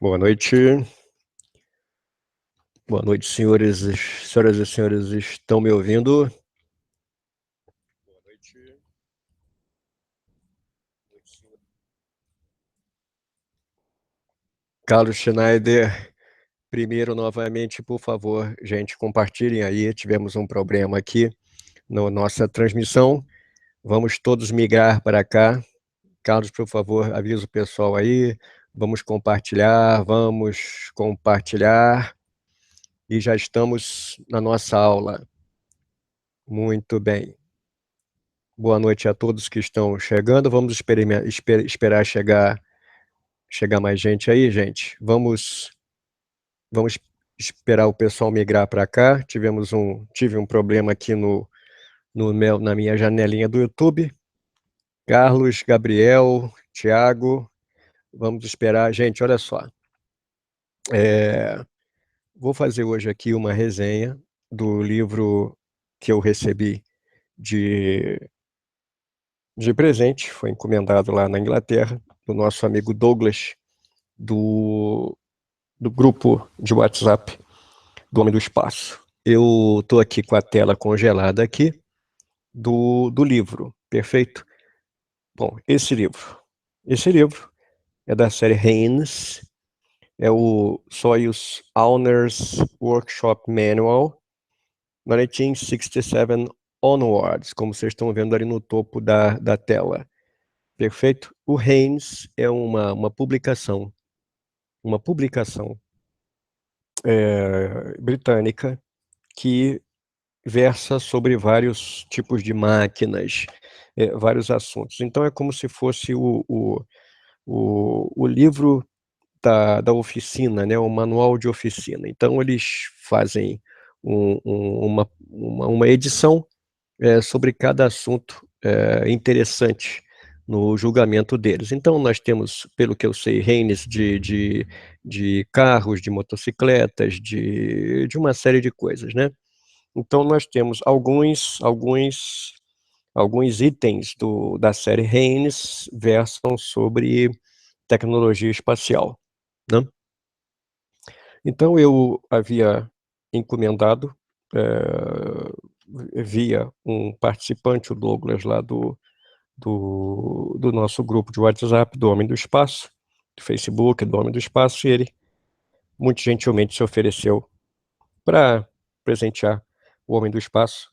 Boa noite. Boa noite, senhores, senhoras e senhores, estão me ouvindo? Boa noite. Carlos Schneider, primeiro, novamente, por favor, gente, compartilhem aí, tivemos um problema aqui na nossa transmissão, vamos todos migrar para cá. Carlos, por favor, avisa o pessoal aí, vamos compartilhar, e já estamos na nossa aula. Muito bem. Boa noite a todos que estão chegando. Vamos esperar chegar mais gente aí, gente. Vamos esperar o pessoal migrar para cá. Tive um problema aqui na minha janelinha do YouTube. Carlos, Gabriel, Thiago, vamos esperar. Gente, olha só. Vou fazer hoje aqui uma resenha do livro que eu recebi de presente, foi encomendado lá na Inglaterra, do nosso amigo Douglas, do grupo de WhatsApp do Homem do Espaço. Eu estou aqui com a tela congelada aqui do livro, perfeito? Bom, esse livro é da série Haynes, é o Soyuz Owner's Workshop Manual, 1967 onwards, como vocês estão vendo ali no topo da tela. Perfeito? O Haynes é uma publicação britânica que versa sobre vários tipos de máquinas, vários assuntos. Então é como se fosse o livro da oficina, né, o manual de oficina. Então eles fazem uma edição sobre cada assunto interessante no julgamento deles. Então nós temos, pelo que eu sei, Haynes de carros, de motocicletas, de uma série de coisas, né? Então nós temos alguns itens da série Haynes versam sobre tecnologia espacial, né? Então eu havia encomendado via um participante, o Douglas, lá do nosso grupo de WhatsApp, do Homem do Espaço, do Facebook, do Homem do Espaço, e ele muito gentilmente se ofereceu para presentear o Homem do Espaço.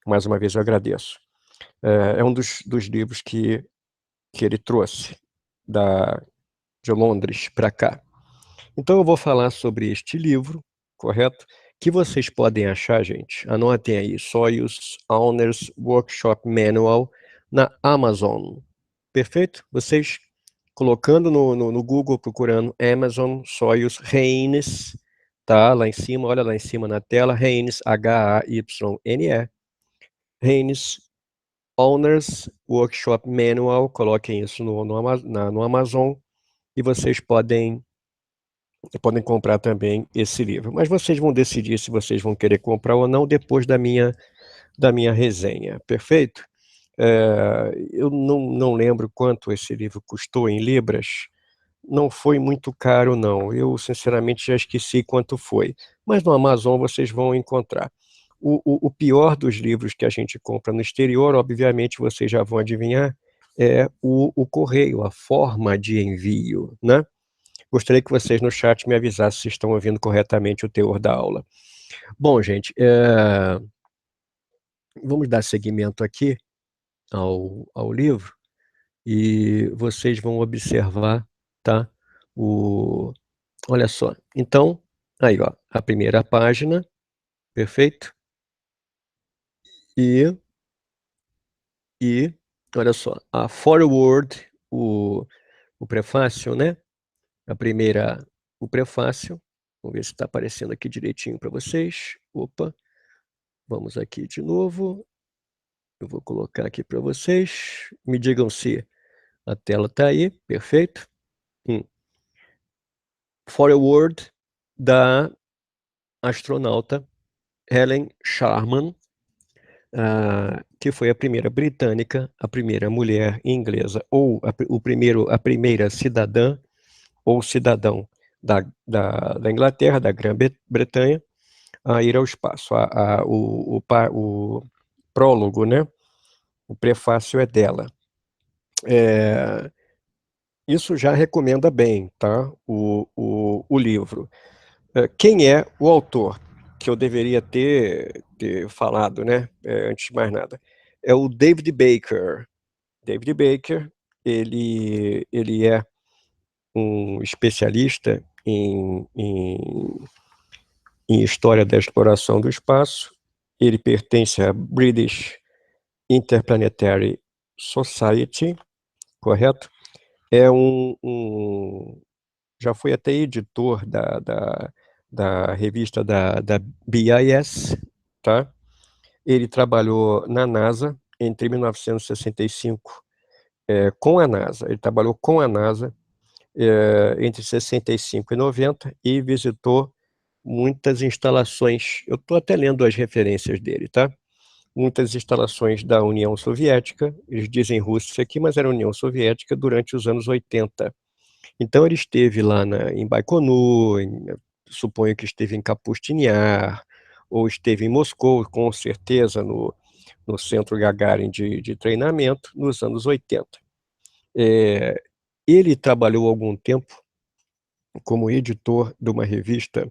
Mais uma vez eu agradeço. É um dos livros que ele trouxe de Londres para cá. Então eu vou falar sobre este livro, correto? Que vocês podem achar, gente, anotem aí, Soyuz Owner's Workshop Manual, na Amazon. Perfeito? Vocês colocando no Google, procurando Amazon Soyuz Haynes, tá? Lá em cima, olha lá em cima na tela, Haynes, Hayne, Haynes Owner's Workshop Manual, coloquem isso no Amazon, e vocês podem comprar também esse livro. Mas vocês vão decidir se vocês vão querer comprar ou não depois da minha resenha, perfeito? Eu não lembro quanto esse livro custou em libras, não foi muito caro não, eu sinceramente já esqueci quanto foi, mas no Amazon vocês vão encontrar. O pior dos livros que a gente compra no exterior, obviamente vocês já vão adivinhar, é o correio, a forma de envio, né? Gostaria que vocês no chat me avisassem se estão ouvindo corretamente o teor da aula. Bom, gente, vamos dar seguimento aqui ao livro e vocês vão observar, tá? Olha só. Então, aí, ó, a primeira página, perfeito? E olha só, a forward, o prefácio, né? O prefácio. Vamos ver se está aparecendo aqui direitinho para vocês. Opa, vamos aqui de novo. Eu vou colocar aqui para vocês. Me digam se a tela está aí, perfeito? Forward da astronauta Helen Sharman, que foi a primeira britânica, a primeira mulher inglesa, ou a primeira cidadã ou cidadão da Inglaterra, da Grã-Bretanha, a ir ao espaço. O prólogo, né? O prefácio é dela. Isso já recomenda bem, tá? O livro. Quem é o autor? Que eu deveria ter falado, né? Antes de mais nada. É o David Baker. David Baker, ele é um especialista em história da exploração do espaço. Ele pertence à British Interplanetary Society, correto? Já foi até editor da revista da BIS, tá? Ele trabalhou na NASA entre 1965 com a NASA. Ele trabalhou com a NASA entre 65 e 90 e visitou muitas instalações. Eu estou até lendo as referências dele, tá? Muitas instalações da União Soviética, eles dizem Rússia aqui, mas era a União Soviética durante os anos 80. Então ele esteve lá em Baikonur, suponho que esteve em Kapustin Yar, ou esteve em Moscou, com certeza no Centro Gagarin de treinamento, nos anos 80. Ele trabalhou algum tempo como editor de uma revista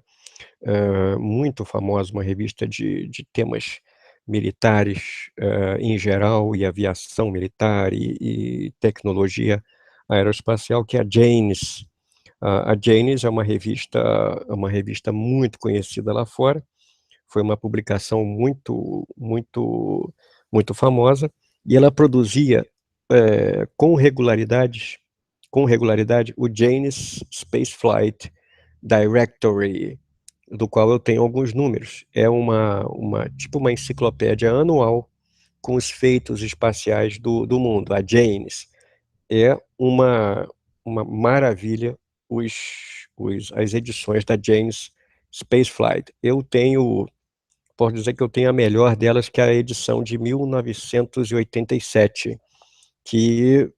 muito famosa, uma revista de temas militares em geral, e aviação militar e tecnologia aeroespacial, que é a Janes. A Janes é uma revista muito conhecida lá fora, foi uma publicação muito famosa, e ela produzia com regularidade o Janes Spaceflight Directory, do qual eu tenho alguns números. É tipo uma enciclopédia anual com os feitos espaciais do mundo. A Janes é uma maravilha, as edições da Janes Spaceflight. Posso dizer que eu tenho a melhor delas, que é a edição de 1987, que,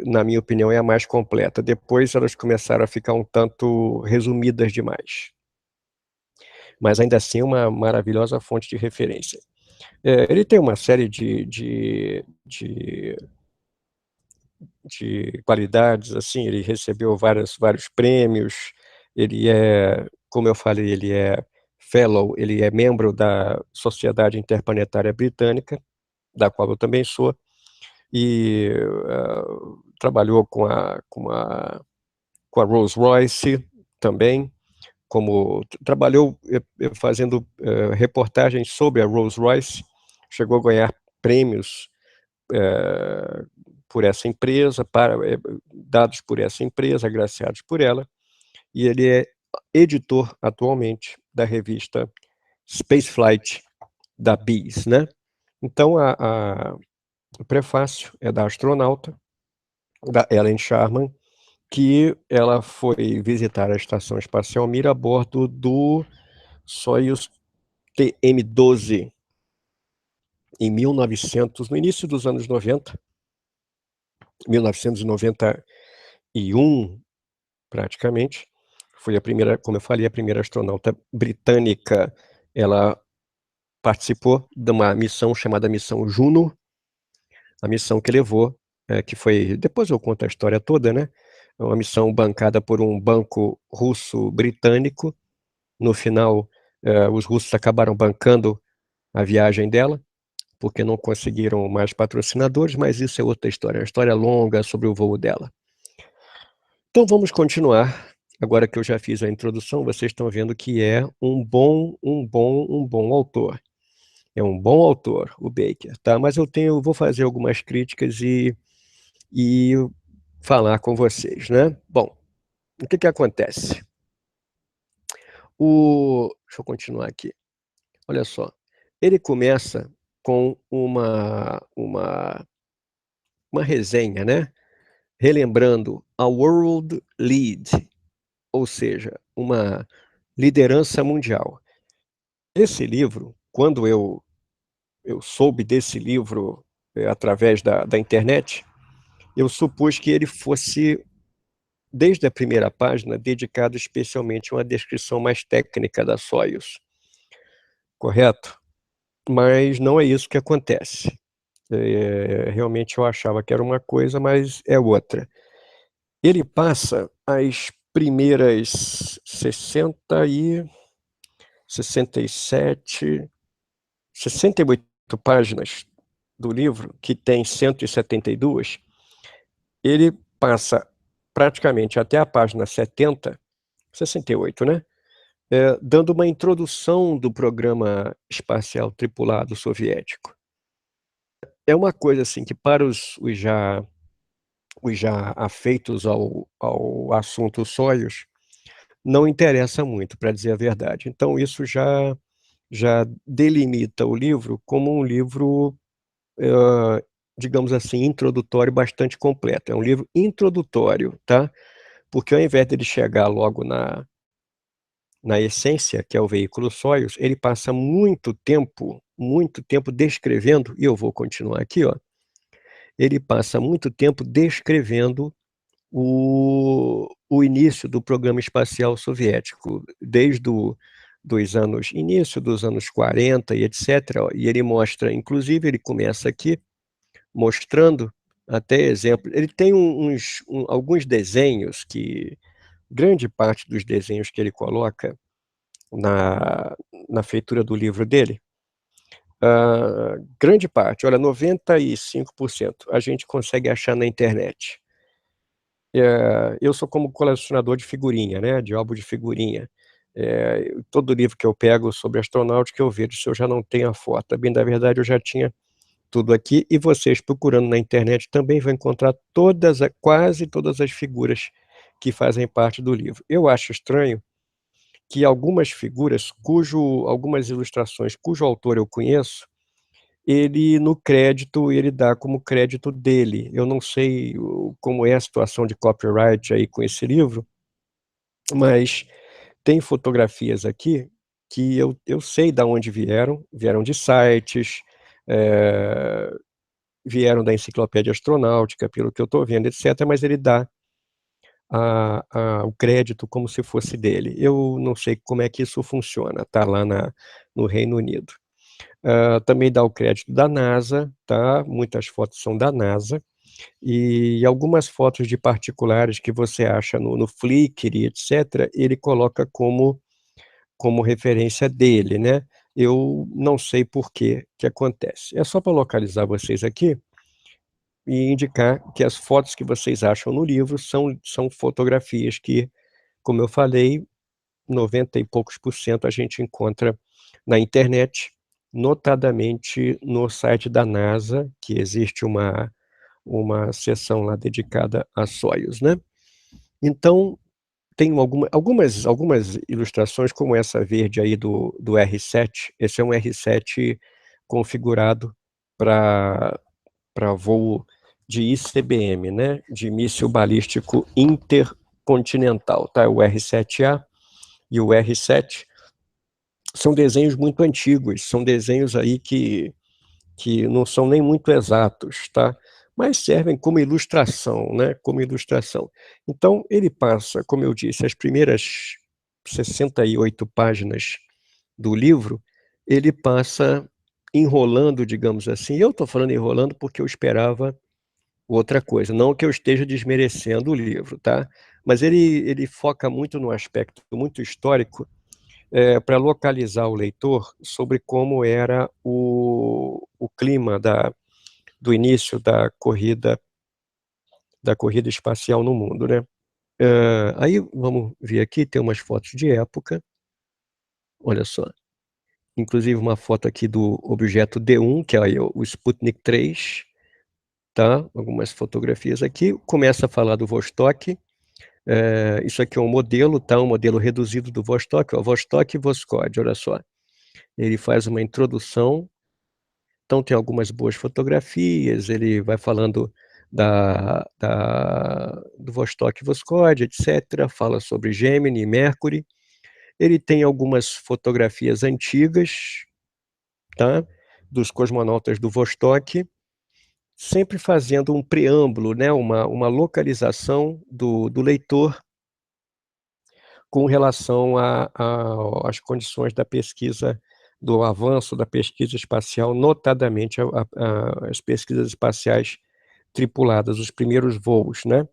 na minha opinião, é a mais completa. Depois elas começaram a ficar um tanto resumidas demais. Mas ainda assim é uma maravilhosa fonte de referência. Ele tem uma série de qualidades, assim, ele recebeu vários prêmios, como eu falei, ele é fellow, ele é membro da Sociedade Interplanetária Britânica, da qual eu também sou, e trabalhou com a Rolls-Royce também, trabalhou fazendo reportagens sobre a Rolls-Royce, chegou a ganhar prêmios por essa empresa, dados por essa empresa, agraciados por ela, e ele é editor atualmente da revista Spaceflight da BIS, né? Então, o prefácio é da astronauta, da Ellen Sharman, que ela foi visitar a Estação Espacial Mir a bordo do Soyuz TM-12 no início dos anos 90, 1991, praticamente. Foi a primeira, como eu falei, a primeira astronauta britânica. Ela participou de uma missão chamada Missão Juno, a missão que levou, que foi, depois eu conto a história toda, né? Uma missão bancada por um banco russo-britânico. No final, os russos acabaram bancando a viagem dela, porque não conseguiram mais patrocinadores, mas isso é outra história, uma história longa sobre o voo dela. Então vamos continuar. Agora que eu já fiz a introdução, vocês estão vendo que é um bom autor. É um bom autor, o Baker, tá? Mas vou fazer algumas críticas e falar com vocês, né? Bom, o que acontece? Deixa eu continuar aqui. Olha só, ele começa com uma resenha, né? Relembrando a World Lead, ou seja, uma liderança mundial. Esse livro, quando eu soube desse livro através da internet, eu supus que ele fosse desde a primeira página, dedicado especialmente a uma descrição mais técnica da Soyuz, correto? Mas não é isso que acontece. Realmente eu achava que era uma coisa, mas é outra. Ele passa as primeiras 67, 68 páginas do livro, que tem 172, ele passa praticamente até a página 70, 68, né? Dando uma introdução do programa espacial tripulado soviético. É uma coisa assim que para os já afeitos ao assunto Soyuz, não interessa muito, para dizer a verdade. Então isso já delimita o livro como um livro, digamos assim, introdutório bastante completo. É um livro introdutório, tá? Porque ao invés de ele chegar logo na essência, que é o veículo Soyuz, ele passa muito tempo descrevendo, e eu vou continuar aqui, ó, ele passa muito tempo descrevendo o início do programa espacial soviético, desde início dos anos 40 e etc. Ó, e ele mostra, inclusive ele começa aqui mostrando até exemplo, ele tem alguns desenhos que, grande parte dos desenhos que ele coloca na feitura do livro dele, grande parte, olha, 95% a gente consegue achar na internet. Eu sou como colecionador de figurinha, né, de álbum de figurinha. Todo livro que eu pego sobre astronáutica eu vejo se eu já não tenho a foto. Bem, na verdade, eu já tinha tudo aqui, e vocês procurando na internet também vão encontrar quase todas as figuras que fazem parte do livro. Eu acho estranho que algumas figuras, algumas ilustrações cujo autor eu conheço, ele no crédito, ele dá como crédito dele. Eu não sei como é a situação de copyright aí com esse livro, mas tem fotografias aqui que eu sei de onde vieram de sites, vieram da enciclopédia astronáutica, pelo que eu estou vendo, etc., mas ele dá o crédito como se fosse dele. Eu não sei como é que isso funciona, tá lá no Reino Unido. Também dá o crédito da NASA, tá? Muitas fotos são da NASA, e algumas fotos de particulares que você acha no Flickr e etc., ele coloca como referência dele, né? Eu não sei por que acontece. É só para localizar vocês aqui e indicar que as fotos que vocês acham no livro são fotografias que, como eu falei, 90 e poucos por cento a gente encontra na internet, notadamente no site da NASA, que existe uma seção lá dedicada a Soyuz, né? Então, tem algumas ilustrações, como essa verde aí do R7. Esse é um R7 configurado para voo de ICBM, né? De míssil balístico intercontinental, tá? O R7A e o R7 são desenhos muito antigos, são desenhos aí que não são nem muito exatos, tá? Mas servem como ilustração, né? Como ilustração. Então, ele passa, como eu disse, as primeiras 68 páginas do livro, ele passa enrolando, digamos assim. Eu estou falando enrolando porque eu esperava outra coisa, não que eu esteja desmerecendo o livro, tá? Mas ele foca muito no aspecto muito histórico, para localizar o leitor sobre como era o clima do início da corrida espacial no mundo, né? Aí vamos ver aqui, tem umas fotos de época, olha só, inclusive uma foto aqui do objeto D1, que é aí o Sputnik 3, tá? Algumas fotografias aqui, começa a falar do Vostok. Isso aqui é um modelo, tá? Um modelo reduzido do Vostok, ó, Vostok Voskhod, olha só. Ele faz uma introdução, então tem algumas boas fotografias, ele vai falando do Vostok Voskhod, etc., fala sobre Gemini e Mercury. Ele tem algumas fotografias antigas, tá? Dos cosmonautas do Vostok, sempre fazendo um preâmbulo, né, uma localização do leitor com relação às condições da pesquisa, do avanço da pesquisa espacial, notadamente as pesquisas espaciais tripuladas, os primeiros voos, né?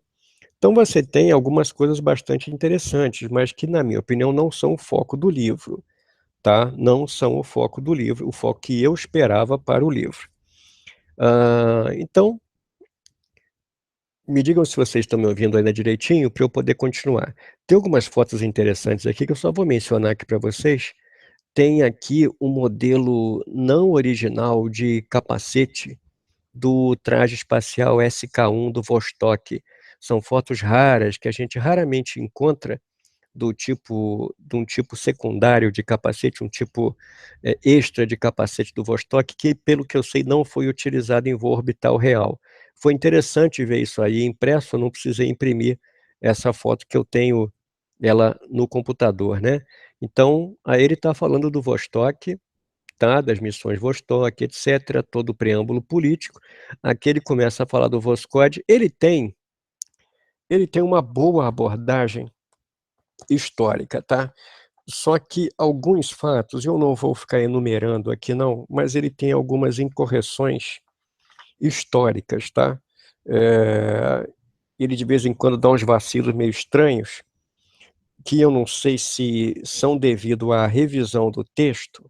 Então você tem algumas coisas bastante interessantes, mas que, na minha opinião, não são o foco do livro, tá? Não são o foco do livro, o foco que eu esperava para o livro. Então, me digam se vocês estão me ouvindo ainda direitinho, para eu poder continuar. Tem algumas fotos interessantes aqui que eu só vou mencionar aqui para vocês. Tem aqui um modelo não original de capacete do traje espacial SK-1 do Vostok. São fotos raras que a gente raramente encontra de um tipo secundário de capacete, um tipo extra de capacete do Vostok, que, pelo que eu sei, não foi utilizado em voo orbital real. Foi interessante ver isso aí impresso, eu não precisei imprimir essa foto que eu tenho ela no computador, né? Então, aí ele está falando do Vostok, tá? Das missões Vostok, etc., todo o preâmbulo político. Aqui ele começa a falar do Voskhod. Ele tem uma boa abordagem histórica, tá? Só que alguns fatos, eu não vou ficar enumerando aqui não, mas ele tem algumas incorreções históricas, tá? Ele de vez em quando dá uns vacilos meio estranhos, que eu não sei se são devido à revisão do texto,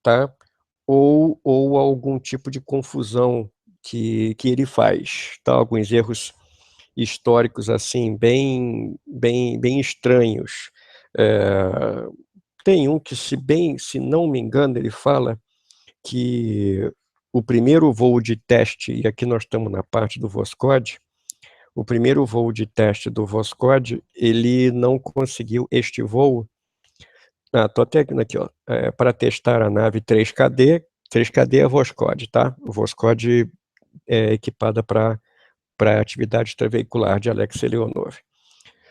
tá? Ou algum tipo de confusão que ele faz, tá? Alguns erros históricos assim bem estranhos. É, Tem um que, se não me engano, ele fala que o primeiro voo de teste, e aqui nós estamos na parte do Voskhod, o primeiro voo de teste do Voskhod, ele não conseguiu este voo. Estou até aqui, ó, para testar a nave 3KD. 3KD é Voskhod, tá? O Voskhod é equipada para atividade extraveicular de Alexei Leonov.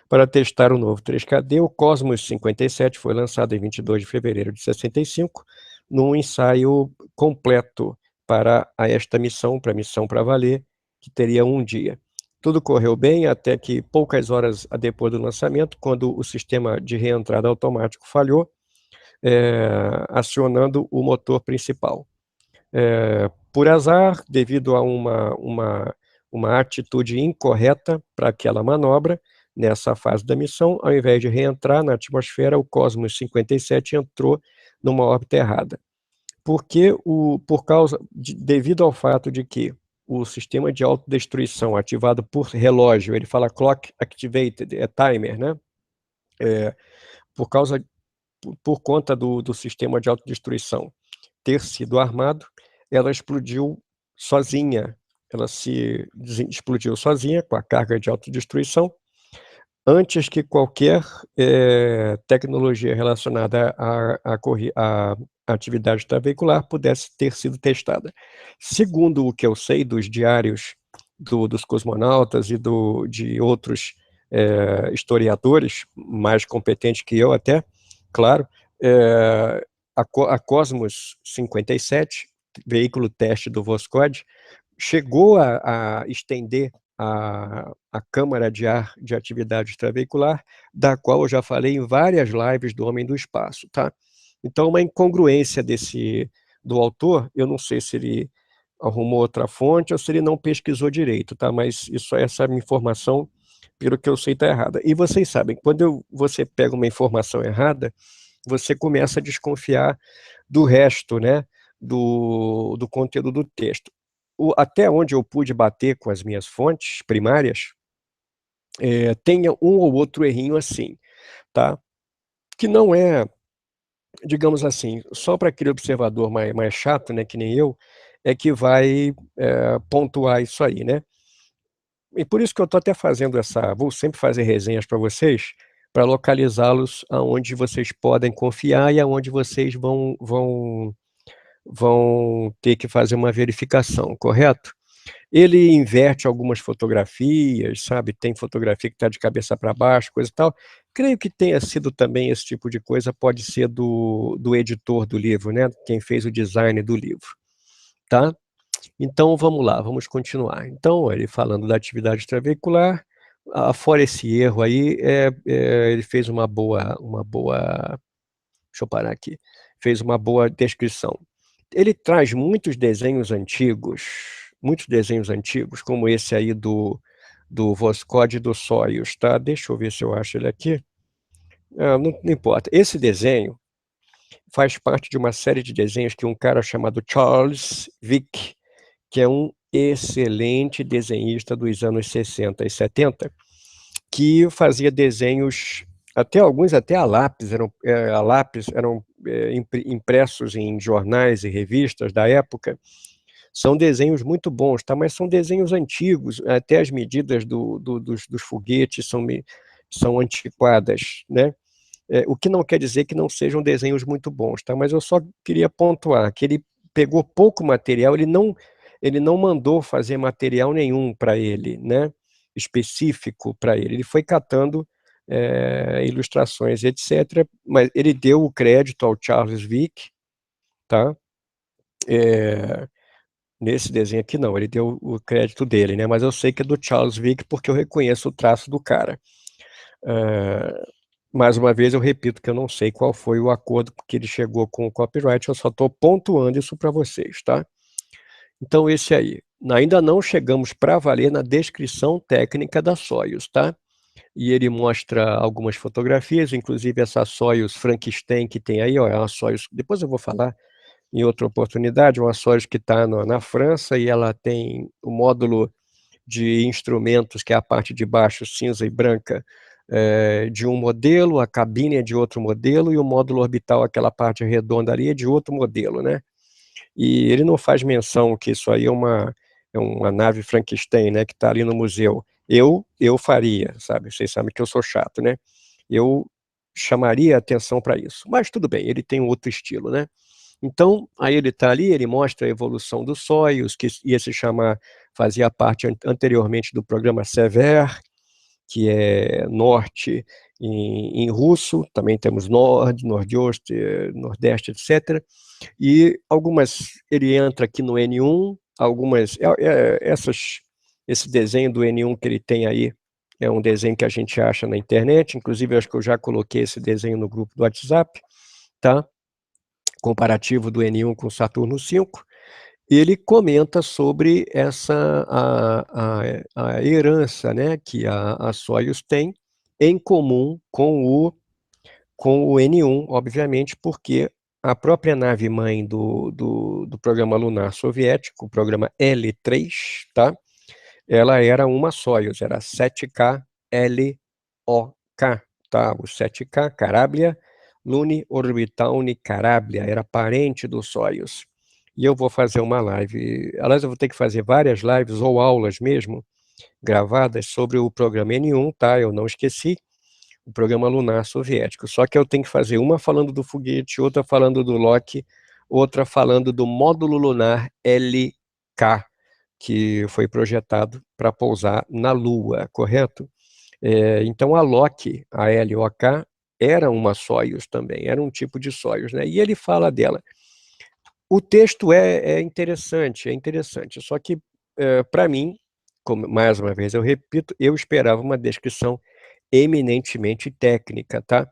Para testar o novo 3KD, o Cosmos 57 foi lançado em 22 de fevereiro de 65, num ensaio completo para esta missão, para a missão para valer, que teria um dia. Tudo correu bem até que poucas horas depois do lançamento, quando o sistema de reentrada automático falhou, acionando o motor principal. Por azar, devido a uma atitude incorreta para aquela manobra, nessa fase da missão, ao invés de reentrar na atmosfera, o Cosmos 57 entrou numa órbita errada. Devido ao fato de que o sistema de autodestruição ativado por relógio, ele fala clock activated, é timer, né? É, por causa, por conta do sistema de autodestruição ter sido armado, ela explodiu sozinha. Ela se explodiu sozinha com a carga de autodestruição, antes que qualquer tecnologia relacionada à atividade extraveicular pudesse ter sido testada. Segundo o que eu sei dos diários dos cosmonautas e de outros historiadores, mais competentes que eu até, claro, a Cosmos 57, veículo teste do Voskhod, chegou a estender a câmara de ar de atividade extraveicular, da qual eu já falei em várias lives do Homem do Espaço, tá? Então, uma incongruência do autor, eu não sei se ele arrumou outra fonte ou se ele não pesquisou direito, tá? Mas essa informação, pelo que eu sei, está errada. E vocês sabem, quando você pega uma informação errada, você começa a desconfiar do resto, né? Do conteúdo do texto. Até onde eu pude bater com as minhas fontes primárias, tem um ou outro errinho assim, tá? Que não é, digamos assim, só para aquele observador mais chato, né, que nem eu, é que vai pontuar isso aí, né? E por isso que eu estou até fazendo vou sempre fazer resenhas para vocês, para localizá-los aonde vocês podem confiar e aonde vocês vão ter que fazer uma verificação, correto? Ele inverte algumas fotografias, sabe? Tem fotografia que está de cabeça para baixo, coisa e tal. Creio que tenha sido também esse tipo de coisa, pode ser do editor do livro, né? Quem fez o design do livro, tá? Então, vamos lá, vamos continuar. Então, ele falando da atividade extraveicular, fora esse erro aí, ele fez deixa eu parar aqui, fez uma boa descrição. Ele traz muitos desenhos antigos, como esse aí do Voskhod e do Soyuz, tá? Deixa eu ver se eu acho ele aqui. Não importa. Esse desenho faz parte de uma série de desenhos que um cara chamado Charles Vick, que é um excelente desenhista dos anos 60 e 70, que fazia desenhos, alguns até a lápis eram impressos em jornais e revistas da época. São desenhos muito bons, tá? Mas são desenhos antigos, até as medidas dos foguetes são antiquadas, né? O que não quer dizer que não sejam desenhos muito bons, tá? Mas eu só queria pontuar que ele pegou pouco material, ele não mandou fazer material nenhum para ele, né? Específico para ele. Ele foi catando ilustrações, etc. Mas ele deu o crédito ao Charles Vick, tá? Nesse desenho aqui não, ele deu o crédito dele, né? Mas eu sei que é do Charles Vick porque eu reconheço o traço do cara. Mais uma vez eu repito que eu não sei qual foi o acordo que ele chegou com o copyright, eu só estou pontuando isso para vocês, tá? Então esse aí. Ainda não chegamos para valer na descrição técnica da Soyuz, tá? E ele mostra algumas fotografias, inclusive essa Soyuz Frankenstein que tem aí, ó, é uma Soyuz, depois eu vou falar em outra oportunidade, uma Soyuz que está na França e ela tem o módulo de instrumentos, que é a parte de baixo cinza e branca, de um modelo, a cabine é de outro modelo e o módulo orbital, aquela parte redonda ali, é de outro modelo, né? E ele não faz menção que isso aí é uma nave Frankenstein, né, que está ali no museu. Eu faria, sabe? Vocês sabem que eu sou chato, né? Eu chamaria atenção para isso. Mas tudo bem, ele tem outro estilo, né? Então, aí ele está ali, ele mostra a evolução do Soyuz, que ia se chamar, fazia parte anteriormente do programa Sever, que é norte em russo, também temos Nordost, Nordeste, etc. E ele entra aqui no N1, esse desenho do N1 que ele tem aí, é um desenho que a gente acha na internet, inclusive eu acho que eu já coloquei esse desenho no grupo do WhatsApp, tá? Comparativo do N1 com o Saturno V, ele comenta sobre a herança, né, que a Soyuz tem em comum com o N1, obviamente, porque a própria nave-mãe do programa lunar soviético, o programa L3, tá? Ela era uma Soyuz, era 7K LOK, tá? O 7K, Karablia, Luni Orbitalny Karablia, era parente do Soyuz. E eu vou fazer uma live, aliás, eu vou ter que fazer várias lives ou aulas mesmo, gravadas sobre o programa N1, tá? Eu não esqueci, o programa lunar soviético. Só que eu tenho que fazer uma falando do foguete, outra falando do Loki, outra falando do módulo lunar LK, que foi projetado para pousar na Lua, correto? Então a Loki, a LOK, era uma Soyuz também, era um tipo de Soyuz, né? E ele fala dela. O texto é interessante, só que para mim, mais uma vez eu repito, eu esperava uma descrição eminentemente técnica, tá?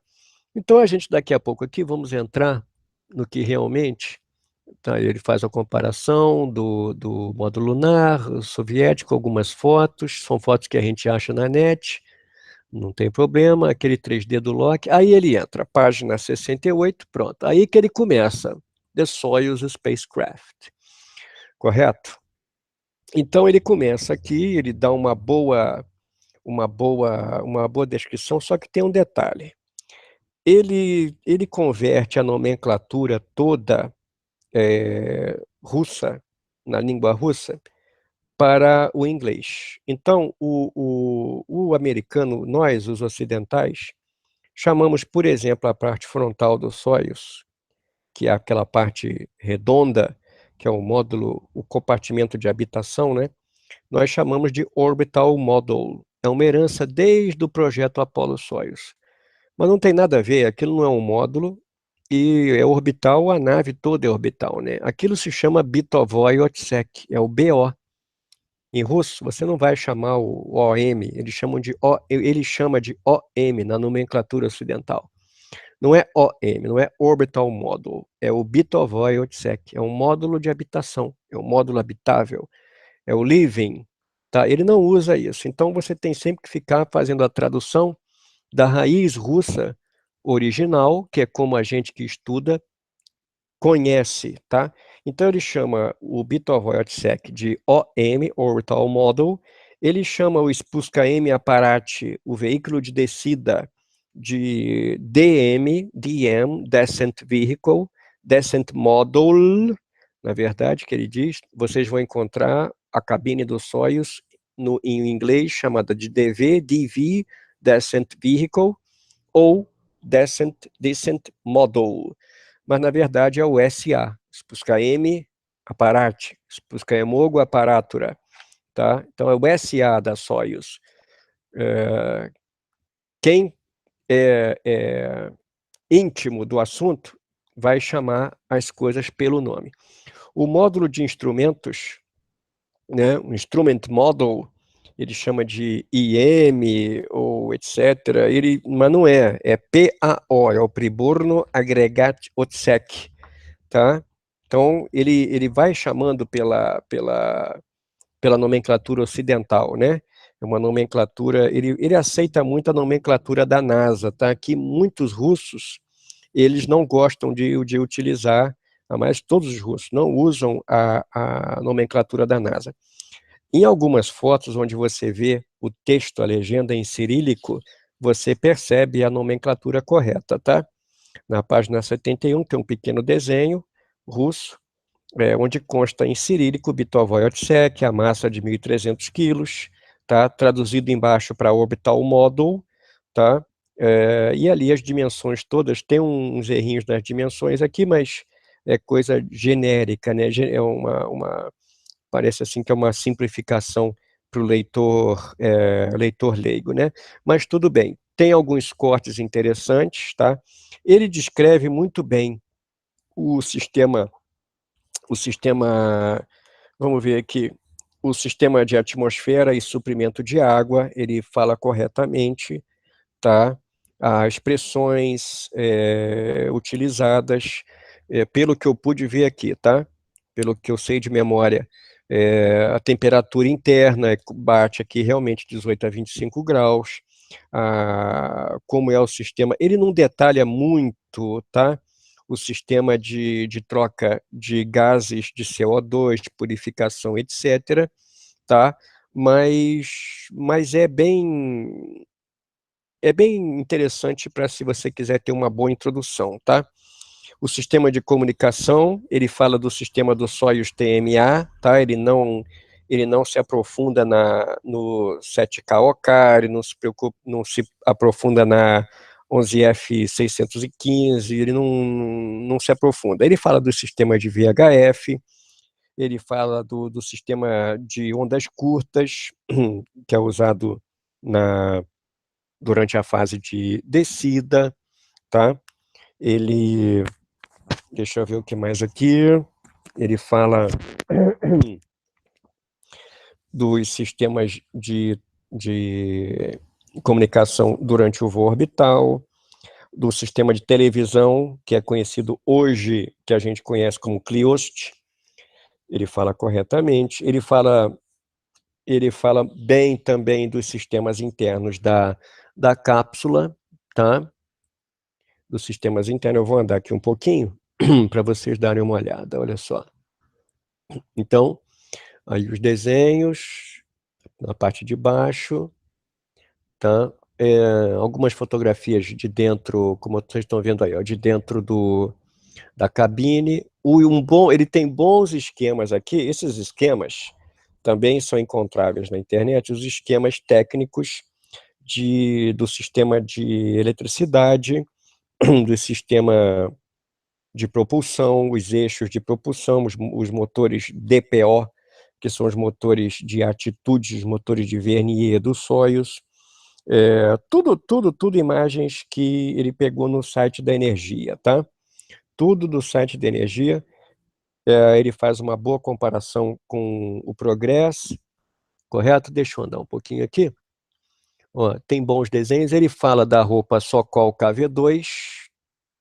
Então a gente daqui a pouco aqui vamos entrar no que realmente, tá? Ele faz a comparação do módulo lunar soviético, algumas fotos, são fotos que a gente acha na net, não tem problema, aquele 3D do Loki, aí ele entra, página 68, pronto, aí que ele começa, The Soyuz Spacecraft, correto? Então ele começa aqui, ele dá uma boa descrição, só que tem um detalhe. Ele converte a nomenclatura toda russa, na língua russa, para o inglês. Então, o americano, nós, os ocidentais, chamamos, por exemplo, a parte frontal do Soyuz, que é aquela parte redonda, que é o módulo, o compartimento de habitação, né? Nós chamamos de Orbital Module. É uma herança desde o projeto Apollo-Soyuz. Mas não tem nada a ver, aquilo não é um módulo E é orbital, a nave toda é orbital, né? Aquilo se chama Bitovoy Otsek, é o BO. Em russo, você não vai chamar o OM, ele chama de OM na nomenclatura ocidental. Não é OM, não é Orbital Module, é o Bitovoy Otsek, é um módulo de habitação, é um módulo habitável, é o living, tá? Ele não usa isso, então você tem sempre que ficar fazendo a tradução da raiz russa original, que é como a gente que estuda conhece, tá? Então ele chama o Bitovoy Otsek de OM, Orbital Model, ele chama o Spusca-M Apparat, o veículo de descida, de DM, Descent Vehicle, Descent Module, na verdade, que ele diz, vocês vão encontrar a cabine do Soyuz em inglês chamada de DV, Descent Vehicle, ou Descent Module, mas na verdade é o SA, Spusca-M Apparat, Spusca-Emogo Apparatura, tá? Então é o SA da Soyuz. Quem é íntimo do assunto vai chamar as coisas pelo nome. O módulo de instrumentos, né, o Instrument Model, ele chama de IM ou etc. Mas não é, é PAO, é o Priborno Aggregat Otsek, tá? Então, ele vai chamando pela nomenclatura ocidental, né? É uma nomenclatura, ele aceita muito a nomenclatura da NASA, tá? Que muitos russos, eles não gostam de utilizar, mas todos os russos não usam a nomenclatura da NASA. Em algumas fotos onde você vê o texto, a legenda em cirílico, você percebe a nomenclatura correta, tá? Na página 71 tem um pequeno desenho russo, onde consta em cirílico Bitovoy Otsek, a massa de 1.300 quilos, tá? Traduzido embaixo para Orbital Module, tá? E ali as dimensões todas, tem uns errinhos nas dimensões aqui, mas é coisa genérica, né? Parece assim que é uma simplificação para o leitor leigo, né? Mas tudo bem, tem alguns cortes interessantes, tá? Ele descreve muito bem o sistema, vamos ver aqui, o sistema de atmosfera e suprimento de água, ele fala corretamente, tá? As expressões utilizadas, pelo que eu pude ver aqui, tá? Pelo que eu sei de memória, a temperatura interna bate aqui realmente 18 a 25 graus, como é o sistema, ele não detalha muito, tá? O sistema de troca de gases de CO2, de purificação, etc., tá? Mas é bem interessante para se você quiser ter uma boa introdução, tá? O sistema de comunicação, ele fala do sistema do Soyuz TMA, tá? Ele não se aprofunda no 7K-OK, ele não se aprofunda na 11F615, ele não se aprofunda. Ele fala do sistema de VHF, ele fala do sistema de ondas curtas, que é usado durante a fase de descida, tá? Deixa eu ver o que mais aqui, ele fala dos sistemas de comunicação durante o voo orbital, do sistema de televisão, que é conhecido hoje, que a gente conhece como CLIOST, ele fala corretamente, ele fala bem também dos sistemas internos da cápsula, tá? Dos sistemas internos, eu vou andar aqui um pouquinho, para vocês darem uma olhada, olha só. Então, aí os desenhos, na parte de baixo, tá? Algumas fotografias de dentro, como vocês estão vendo aí, ó, de dentro da cabine. Ele tem bons esquemas aqui, esses esquemas também são encontráveis na internet, os esquemas técnicos do sistema de eletricidade, do sistema de propulsão, os eixos de propulsão, os motores DPO, que são os motores de atitude, os motores de vernier do Soyuz, tudo imagens que ele pegou no site da Energia, tá? tudo do site de energia. Ele faz uma boa comparação com o Progress, correto? Deixa eu andar um pouquinho aqui. Ó, tem bons desenhos. Ele fala da roupa Sokol KV2,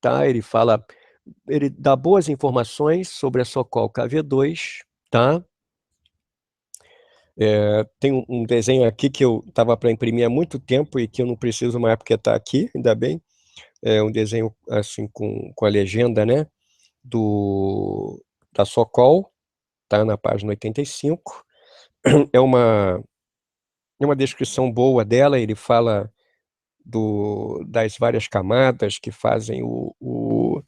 tá? Ele dá boas informações sobre a Sokol KV2, tá? Tem um desenho aqui que eu estava para imprimir há muito tempo e que eu não preciso mais porque está aqui, ainda bem. É um desenho assim com a legenda, né? Da Sokol, tá? Na página 85. É uma descrição boa dela. Ele fala das várias camadas que fazem o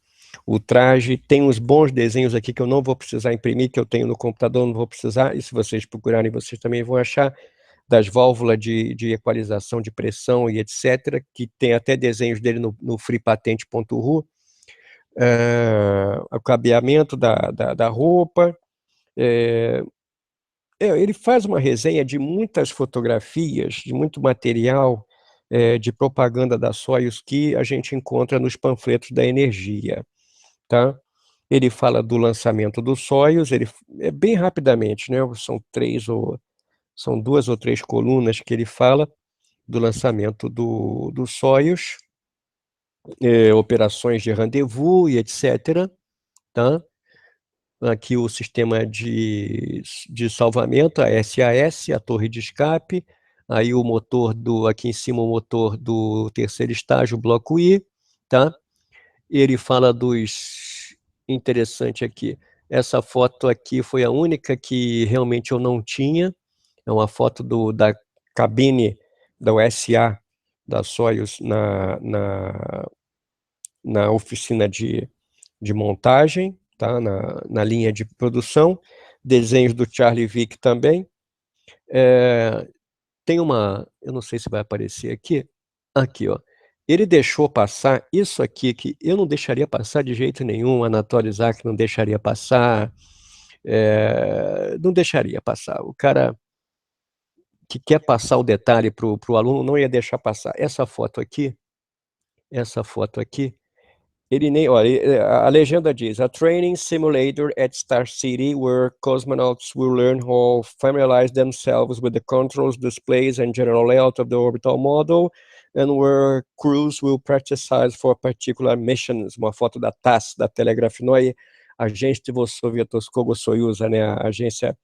traje. Tem uns bons desenhos aqui que eu não vou precisar imprimir, que eu tenho no computador, não vou precisar, e se vocês procurarem, vocês também vão achar, das válvulas de equalização de pressão e etc., que tem até desenhos dele no freepatente.ru, o cabeamento da roupa. Ele faz uma resenha de muitas fotografias, de muito material de propaganda da Soyuz que a gente encontra nos panfletos da energia, tá? Ele fala do lançamento do Soyuz, bem rapidamente, né? São 2 ou 3 colunas que ele fala do lançamento do Soyuz, operações de rendezvous e etc., tá? Aqui o sistema de salvamento, a SAS, a torre de escape, aí o motor aqui em cima o motor do terceiro estágio, bloco I, tá? Ele fala interessante aqui, essa foto aqui foi a única que realmente eu não tinha, é uma foto da cabine da USA, da Soyuz, na oficina de montagem, tá? Na linha de produção, desenhos do Charlie Vick também. Tem eu não sei se vai aparecer aqui, ó. Ele deixou passar isso aqui, que eu não deixaria passar de jeito nenhum, Anatoly Isaac não deixaria passar, não deixaria passar. O cara que quer passar o detalhe para o aluno não ia deixar passar. Essa foto aqui, ele nem, olha, a legenda diz: a training simulator at Star City where cosmonauts will learn how to familiarize themselves with the controls, displays and general layout of the orbital model, and where crews will practice for particular missions. Uma foto da TASS, da Telegrafnoye Agentstvo Sovietskogo Soyuza, né, a agência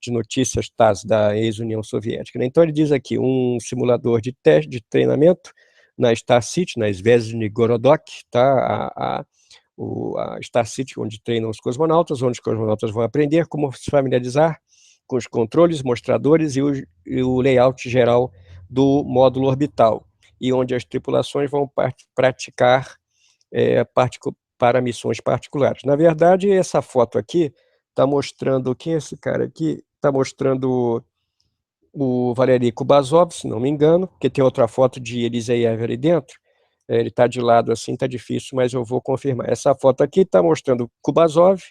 de notícias TASS da ex-União Soviética, né? Então ele diz aqui, um simulador de teste, de treinamento, na Star City, na Zvezny Gorodok, tá? A Star City, onde treinam os cosmonautas, onde os cosmonautas vão aprender como se familiarizar com os controles, mostradores e o layout geral do módulo orbital, e onde as tripulações vão praticar para missões particulares. Na verdade, essa foto aqui está mostrando, quem é esse cara aqui? Está mostrando o Valery Kubasov, se não me engano, porque tem outra foto de Eliseyev ali dentro. Ele está de lado assim, está difícil, mas eu vou confirmar. Essa foto aqui está mostrando Kubasov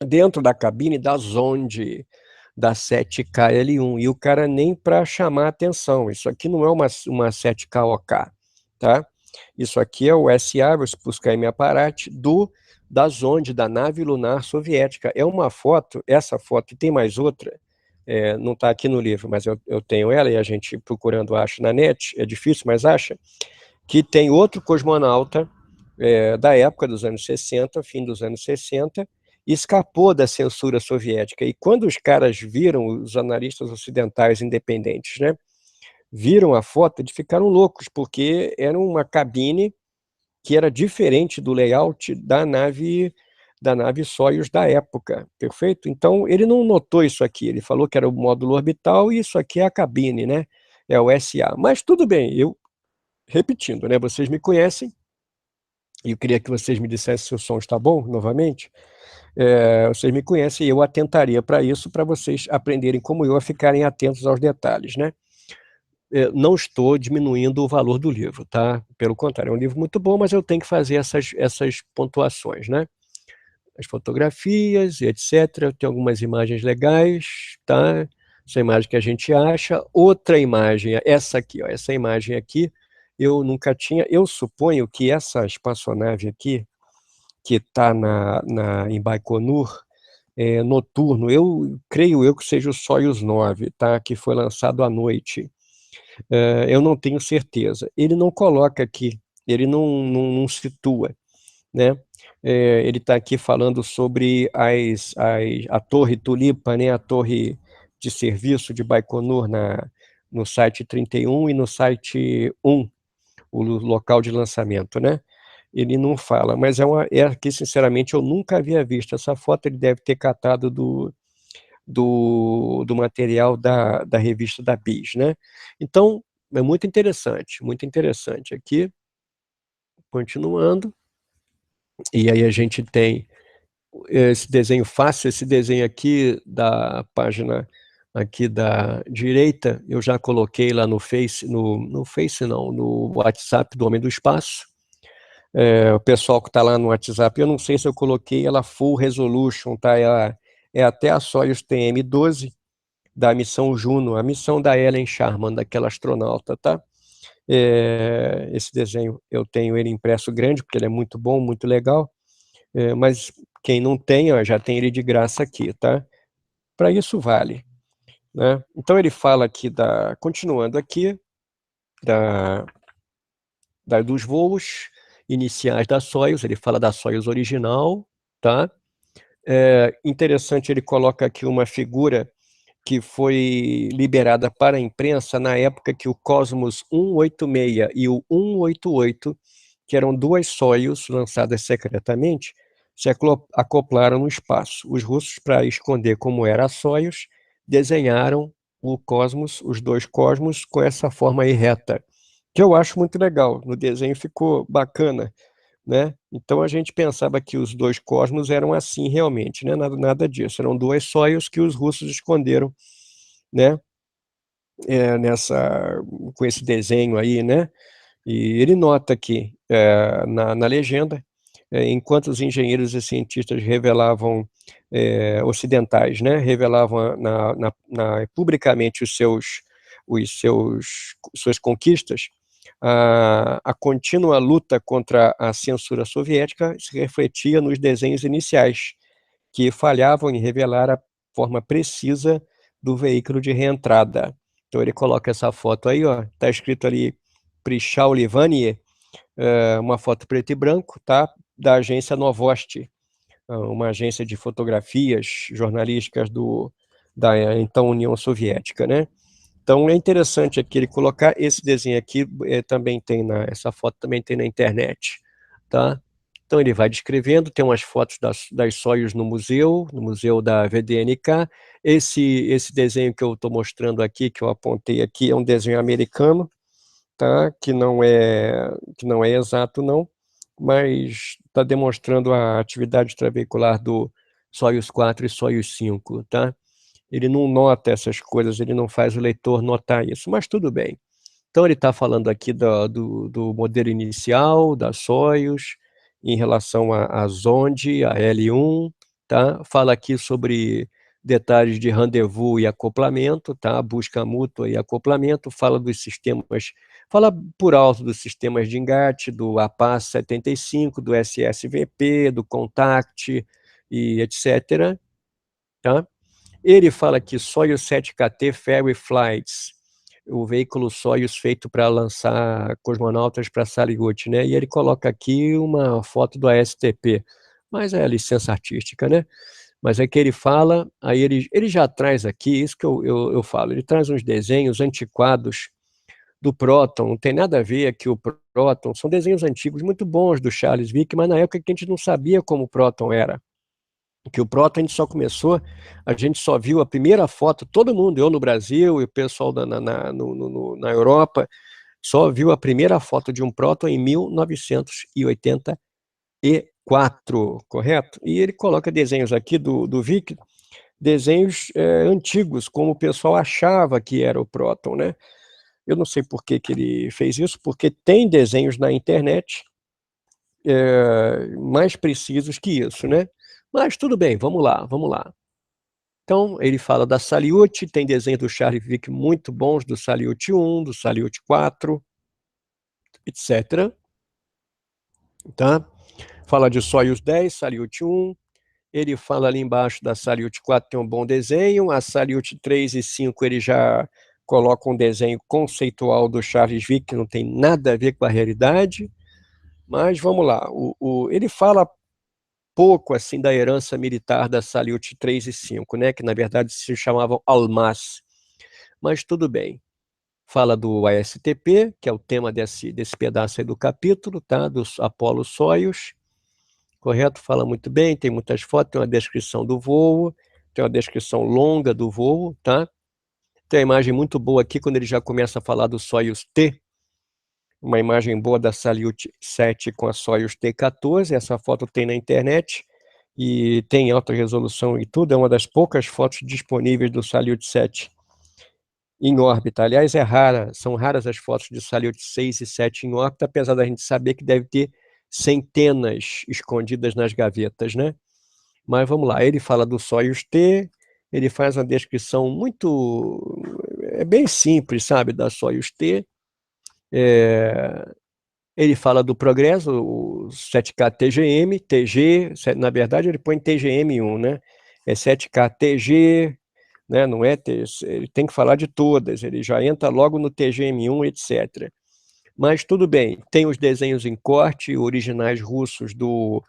dentro da cabine da Zonde, da 7KL1, e o cara nem para chamar atenção. Isso aqui não é uma 7KOK, tá? Isso aqui é o SA, o Sputnik Apparat, da Zonde, da nave lunar soviética. É uma foto, essa foto, e tem mais outra, não está aqui no livro, mas eu tenho ela, e a gente procurando acha na net, é difícil, mas acha, que tem outro cosmonauta da época dos anos 60, fim dos anos 60, escapou da censura soviética. E quando os caras viram, os analistas ocidentais independentes, né, viram a foto, eles ficaram loucos, porque era uma cabine que era diferente do layout da nave Soyuz da época, perfeito? Então, ele não notou isso aqui, ele falou que era o módulo orbital e isso aqui é a cabine, né? É o SA. Mas tudo bem, repetindo, né? Vocês me conhecem, e eu queria que vocês me dissessem se o som está bom, novamente. Vocês me conhecem e eu atentaria para isso, para vocês aprenderem como eu a ficarem atentos aos detalhes, né? Não estou diminuindo o valor do livro, tá? Pelo contrário, é um livro muito bom, mas eu tenho que fazer essas pontuações, né? As fotografias e etc. Tem algumas imagens legais, tá? Essa imagem que a gente acha. Outra imagem, essa aqui, ó, essa imagem aqui, eu nunca tinha. Eu suponho que essa espaçonave aqui, que está em Baikonur, noturno, eu creio que seja o Soyuz 9, tá? Que foi lançado à noite. Eu não tenho certeza. Ele não coloca aqui, ele não situa, né? Ele está aqui falando sobre a Torre Tulipa, né? A torre de serviço de Baikonur no site 31 e no site 1, o local de lançamento, né? Ele não fala, mas é que, sinceramente, eu nunca havia visto essa foto. Ele deve ter catado do material da revista da BIS, né? Então, é muito interessante aqui, continuando, e aí a gente tem esse desenho fácil, esse desenho aqui da página aqui da direita, eu já coloquei lá no Face, no Face não, no WhatsApp do Homem do Espaço. O pessoal que está lá no WhatsApp, eu não sei se eu coloquei ela full resolution, tá? É até a Soyuz TM-12 da missão Juno, a missão da Ellen Sharman, daquela astronauta, tá? Esse desenho eu tenho ele impresso grande, porque ele é muito bom, muito legal, mas quem não tem, ó, já tem ele de graça aqui, tá? Para isso vale, né? Então ele fala aqui continuando aqui, dos voos iniciais da Soyuz, ele fala da Soyuz original, tá? Interessante, ele coloca aqui uma figura que foi liberada para a imprensa na época que o Cosmos 186 e o 188, que eram duas Soyuz lançadas secretamente, se acoplaram no espaço. Os russos, para esconder como era a Soyuz, desenharam o Cosmos, os dois Cosmos, com essa forma aí reta, que eu acho muito legal. No desenho ficou bacana, né? Então a gente pensava que os dois cosmos eram assim realmente, né? Nada disso, eram duas Soyuz que os russos esconderam, né? Com esse desenho aí, né? E ele nota aqui, na legenda, enquanto os engenheiros e cientistas revelavam, ocidentais, né? Revelavam publicamente suas conquistas, a contínua luta contra a censura soviética se refletia nos desenhos iniciais, que falhavam em revelar a forma precisa do veículo de reentrada. Então ele coloca essa foto aí, ó, tá escrito ali Prichal Livanie, uma foto preto e branco, tá? Da agência Novosti, uma agência de fotografias jornalísticas da então União Soviética, né? Então é interessante aqui ele colocar esse desenho aqui, essa foto também tem na internet, tá? Então ele vai descrevendo, tem umas fotos das Soyuz no museu da VDNK. Esse desenho que eu estou mostrando aqui, que eu apontei aqui, é um desenho americano, tá? Que não é exato não, mas está demonstrando a atividade extraveicular do Soyuz 4 e Soyuz 5, tá? Ele não nota essas coisas, ele não faz o leitor notar isso, mas tudo bem. Então ele está falando aqui do modelo inicial, da Soyuz, em relação à Zonde, a L1, tá? Fala aqui sobre detalhes de rendezvous e acoplamento, tá? Busca mútua e acoplamento, fala dos sistemas, fala por alto dos sistemas de engate, do APAS-75, do SSVP, do Contact, e etc., tá? Ele fala que Soyuz 7KT Ferry Flights, o veículo Soyuz feito para lançar cosmonautas para Salyut, né? E ele coloca aqui uma foto do ASTP, mas é a licença artística, né? Mas é que ele fala, aí ele já traz aqui, isso que eu falo, ele traz uns desenhos antiquados do Próton, não tem nada a ver aqui o Próton, são desenhos antigos muito bons do Charles Vick, mas na época que a gente não sabia como o Próton era. Que o Próton a gente só viu a primeira foto, todo mundo, eu no Brasil e o pessoal na Europa, só viu a primeira foto de um próton em 1984, correto? E ele coloca desenhos aqui do Vic, desenhos antigos, como o pessoal achava que era o próton, né? Eu não sei por que ele fez isso, porque tem desenhos na internet mais precisos que isso, né? Mas tudo bem, vamos lá, vamos lá. Então, ele fala da Salyut, tem desenhos do Charles Vick muito bons, do Salyut 1, do Salyut 4, etc. Tá? Fala de Soyuz 10, Salyut 1. Ele fala ali embaixo da Salyut 4, tem um bom desenho. A Salyut 3 e 5, ele já coloca um desenho conceitual do Charles Vick, que não tem nada a ver com a realidade. Mas vamos lá. Ele fala pouco assim da herança militar da Salyut 3 e 5, né? Que na verdade se chamavam Almaz. Mas tudo bem. Fala do ASTP, que é o tema desse pedaço aí do capítulo, tá? Dos Apollo-Soyuz. Correto? Fala muito bem, tem muitas fotos, tem uma descrição do voo, tem uma descrição longa do voo, tá? Tem uma imagem muito boa aqui, quando ele já começa a falar do Soyuz T, uma imagem boa da Salyut 7 com a Soyuz T-14, essa foto tem na internet, e tem alta resolução e tudo, é uma das poucas fotos disponíveis do Salyut 7 em órbita. Aliás, são raras as fotos de Salyut 6 e 7 em órbita, apesar da gente saber que deve ter centenas escondidas nas gavetas, né? Mas vamos lá, ele fala do Soyuz T, ele faz uma descrição muito... é bem simples, sabe, da Soyuz T. Ele fala do progresso, o 7K TGM, TG, na verdade ele põe TGM1, né? É 7K TG, né? Não é, ele tem que falar de todas, ele já entra logo no TGM1, etc. Mas tudo bem, tem os desenhos em corte, originais russos do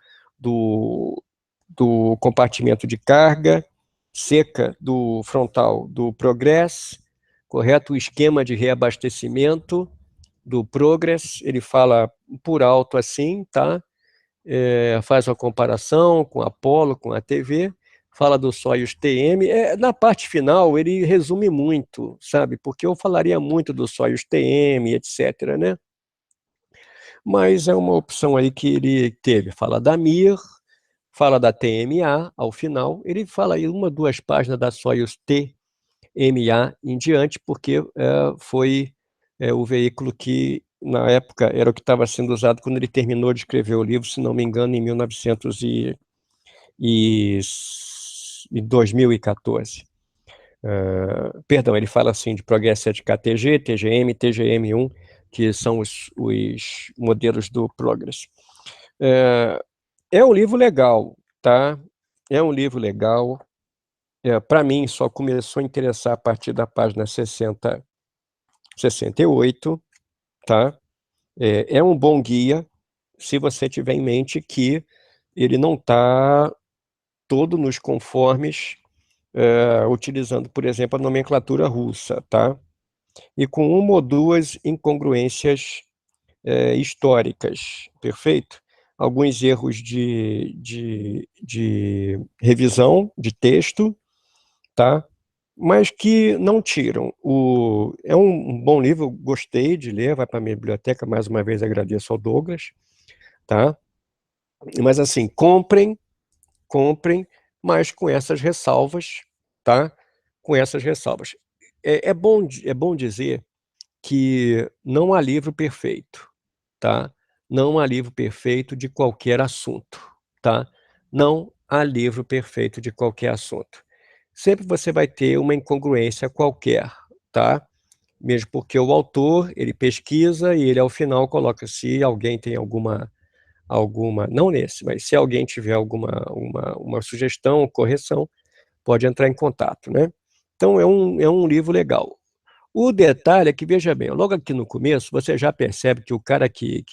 compartimento de carga, seca do frontal do Progress, correto? O esquema de reabastecimento do Progress, ele fala por alto assim, tá? Faz uma comparação com a Apollo, com a TV, fala do Soyuz TM. Na parte final, ele resume muito, sabe? Porque eu falaria muito do Soyuz TM, etc., né? Mas é uma opção aí que ele teve. Fala da Mir, fala da TMA ao final. Ele fala aí 1, 2 páginas da Soyuz TMA em diante, porque foi o veículo que, na época, era o que estava sendo usado quando ele terminou de escrever o livro, se não me engano, em 2014. Perdão, ele fala assim de Progress 7K TG, TGM, TGM1, que são os modelos do Progress. É um livro legal, tá? É um livro legal. Para mim, só começou a interessar a partir da página 68, tá? É um bom guia, se você tiver em mente que ele não está todo nos conformes, utilizando, por exemplo, a nomenclatura russa, tá? E com 1 ou 2 incongruências históricas, perfeito? Alguns erros de revisão de texto, tá? Mas que não tiram. É um bom livro, gostei de ler, vai para a minha biblioteca, mais uma vez agradeço ao Douglas, tá? Mas assim, comprem, mas com essas ressalvas, tá? Com essas ressalvas. É bom dizer que não há livro perfeito, tá? Não há livro perfeito de qualquer assunto, tá? Não há livro perfeito de qualquer assunto. Sempre você vai ter uma incongruência qualquer, tá? Mesmo porque o autor, ele pesquisa e ele, ao final, coloca se alguém tem alguma não nesse, mas se alguém tiver uma sugestão, correção, pode entrar em contato, né? Então, é um livro legal. O detalhe é que, veja bem, logo aqui no começo, você já percebe que o cara que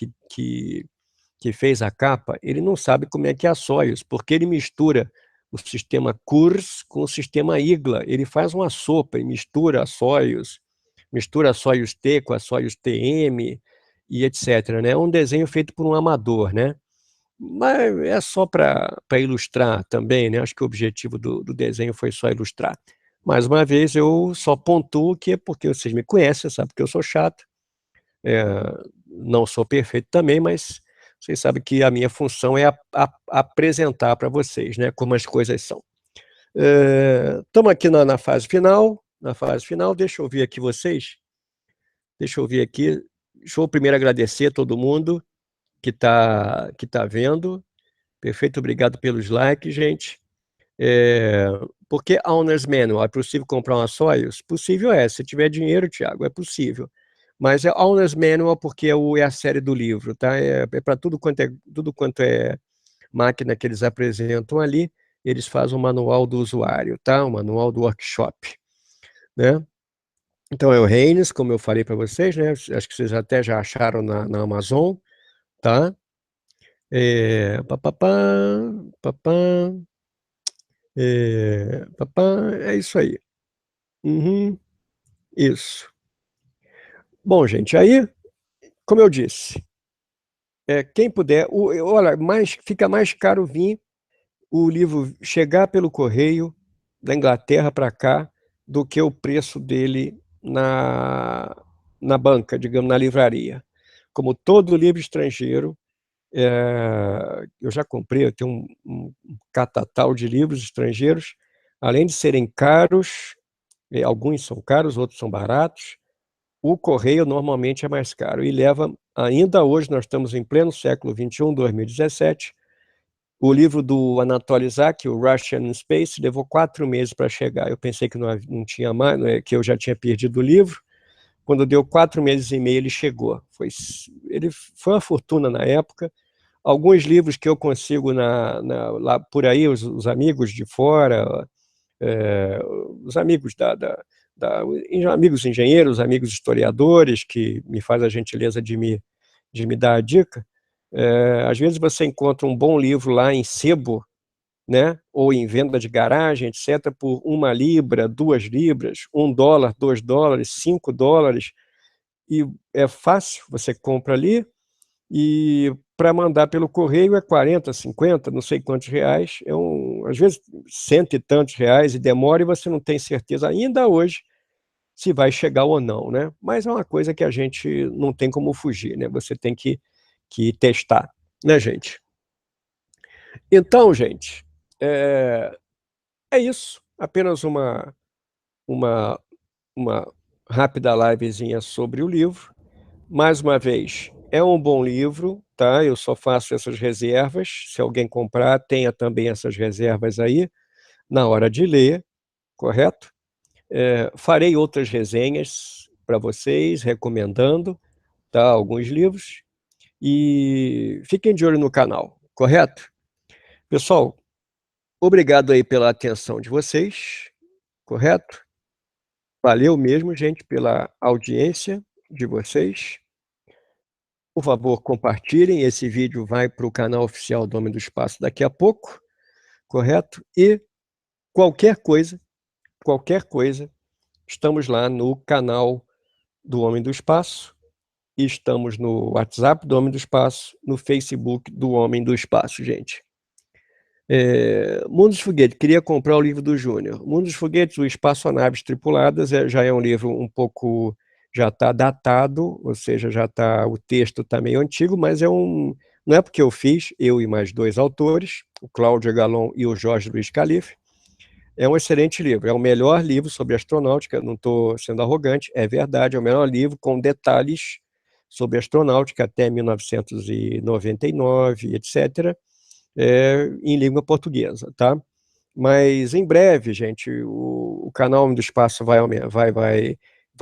fez a capa, ele não sabe como é que é a Soyuz, porque ele mistura o sistema Kurs com o sistema IGLA. Ele faz uma sopa e mistura a Soyuz T com a Soyuz TM e etc., né? É um desenho feito por um amador, né? Mas é só para ilustrar também, né? Acho que o objetivo do desenho foi só ilustrar. Mais uma vez, eu só pontuo que é porque vocês me conhecem, sabe que eu sou chato, não sou perfeito também, mas vocês sabem que a minha função é apresentar para vocês, né, como as coisas são. Estamos aqui na fase final, deixa eu ver aqui vocês, deixa eu primeiro agradecer a todo mundo que tá vendo, perfeito, obrigado pelos likes, gente. Porque Owner's Manual, é possível comprar uma Soyuz? Possível se tiver dinheiro, Thiago, é possível. Mas é Owner's Manual porque é a série do livro, tá? É para tudo quanto é máquina que eles apresentam ali, eles fazem o manual do usuário, tá? O manual do workshop, né? Então é o Reines, como eu falei para vocês, né? Acho que vocês até já acharam na Amazon, tá? Papapá, papá, papá, é isso aí. Uhum, isso. Bom, gente, aí, como eu disse, quem puder, olha, fica mais caro vir o livro chegar pelo correio da Inglaterra para cá do que o preço dele na banca, digamos, na livraria. Como todo livro estrangeiro, eu já comprei, eu tenho um catatal de livros estrangeiros, além de serem caros, alguns são caros, outros são baratos, o correio normalmente é mais caro e leva, ainda hoje, nós estamos em pleno século XXI, 2017, o livro do Anatoly Zak, o Russian Space, levou 4 meses para chegar. Eu pensei que não tinha mais, que eu já tinha perdido o livro. Quando deu 4 meses e meio, ele chegou. Ele foi uma fortuna na época. Alguns livros que eu consigo lá por aí, os amigos de fora, os amigos amigos engenheiros, amigos historiadores, que me fazem a gentileza de me dar a dica. Às vezes você encontra um bom livro lá em sebo, né? Ou em venda de garagem, etc., por 1 libra, 2 libras, $1, $2, $5, e é fácil, você compra ali, e para mandar pelo correio é 40, 50, não sei quantos reais, às vezes cento e tantos reais, e demora, e você não tem certeza ainda hoje se vai chegar ou não, né? Mas é uma coisa que a gente não tem como fugir, né? Você tem que testar, né, gente? Então, gente, é isso. Apenas uma, uma rápida livezinha sobre o livro. Mais uma vez, é um bom livro, tá? Eu só faço essas reservas. Se alguém comprar, tenha também essas reservas aí na hora de ler, correto? Farei outras resenhas para vocês, recomendando, tá? Alguns livros. E fiquem de olho no canal, correto? Pessoal, obrigado aí pela atenção de vocês, correto? Valeu mesmo, gente, pela audiência de vocês. Por favor, compartilhem. Esse vídeo vai para o canal oficial do Homem do Espaço daqui a pouco, correto? E qualquer coisa, estamos lá no canal do Homem do Espaço, e estamos no WhatsApp do Homem do Espaço, no Facebook do Homem do Espaço, gente. Mundo dos Foguetes, queria comprar o livro do Júnior. Mundo dos Foguetes, o Espaçonaves Tripuladas, já é um livro um pouco, já está datado, ou seja, o texto está meio antigo, mas não é porque eu fiz, eu e mais 2 autores, o Cláudio Galon e o Jorge Luiz Calife. É um excelente livro, é o melhor livro sobre astronáutica, não estou sendo arrogante, é verdade, é o melhor livro com detalhes sobre astronáutica até 1999, etc., em língua portuguesa, tá? Mas em breve, gente, o canal do Espaço vai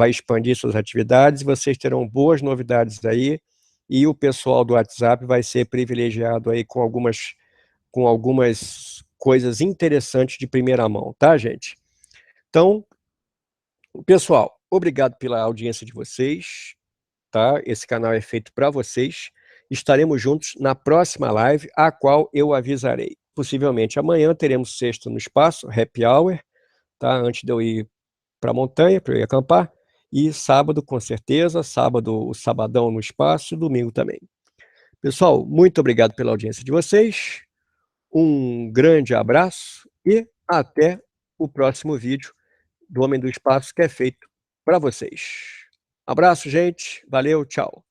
expandir suas atividades, vocês terão boas novidades aí, e o pessoal do WhatsApp vai ser privilegiado aí com algumas coisas interessantes de primeira mão, tá, gente? Então, pessoal, obrigado pela audiência de vocês, tá? Esse canal é feito para vocês. Estaremos juntos na próxima live, a qual eu avisarei. Possivelmente amanhã teremos sexta no espaço, happy hour, tá? Antes de eu ir para a montanha, para eu ir acampar. E sábado, com certeza, sábado, o sabadão no espaço, e domingo também. Pessoal, muito obrigado pela audiência de vocês. Um grande abraço e até o próximo vídeo do Homem do Espaço, que é feito para vocês. Abraço, gente. Valeu, tchau.